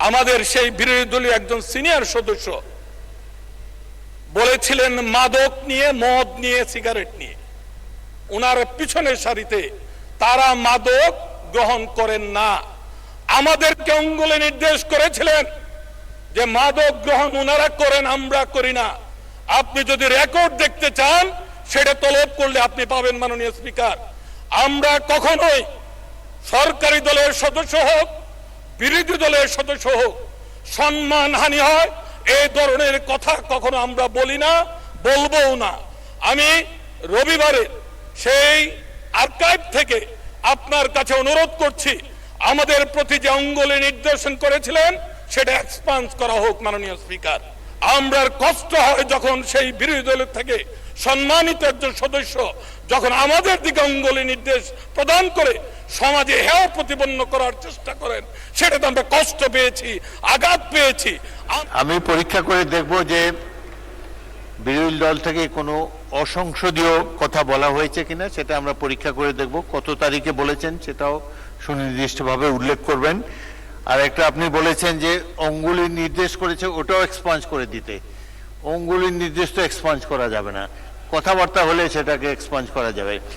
আমাদের সেই বিরোধী দলীয় একজন সিনিয়র সদস্য বলেছিলেন মাদক নিয়ে, মদ নিয়ে, সিগারেট নিয়ে। ওনার পিছনের সারিতে তারা মাদক গ্রহণ করেন না। আমাদেরকে অঙ্গুলে নির্দেশ করেছিলেন যে মাদক গ্রহণ ওনারা করেন, আমরা করি না। আপনি যদি রেকর্ড দেখতে চান সেটা তলব করলে আপনি পাবেন মাননীয় স্পিকার। আমরা কখনোই সরকারি দলের সদস্য হোক, বিরোধী দলের সদস্য হোক, সম্মানহানি হয় এই ধরনের কথা কখনো আমরা বলি না, বলবও না। আমি রবিবারে সেই আর্কাইভ থেকে আপনার কাছে অনুরোধ করছি, আমাদের প্রতি যে অঙ্গুলি নির্দেশন করেছিলেন সেটা এক্সপান্স করা হোক মাননীয় স্পিকার। আমরা কষ্ট হয় যখন সেই বিরোধী দলের থেকে সম্মানিত একজন সদস্য যখন আমাদের দিকে অঙ্গুলি নির্দেশ প্রদান করে সমাজে হেয় প্রতিপন্ন করার চেষ্টা করেন, সেটাতে আমরা কষ্ট পেয়েছি, আঘাত পেয়েছি। আমি পরীক্ষা করে দেখব যে বিরোধী দল থেকে কোনো অসংসদীয় কথা বলা হয়েছে কিনা, সেটা আমরা পরীক্ষা করে দেখব। কত তারিখে বলেছেন সেটাও সুনির্দিষ্টভাবে উল্লেখ করবেন। আর একটা আপনি বলেছেন যে অঙ্গুলির নির্দেশ করেছে, ওটাও এক্সপাঞ্জ করে দিতে। অঙ্গুলির নির্দেশ তো এক্সপাঞ্জ করা যাবে না, কথাবার্তা হলে সেটাকে এক্সপাঞ্জ করা যাবে।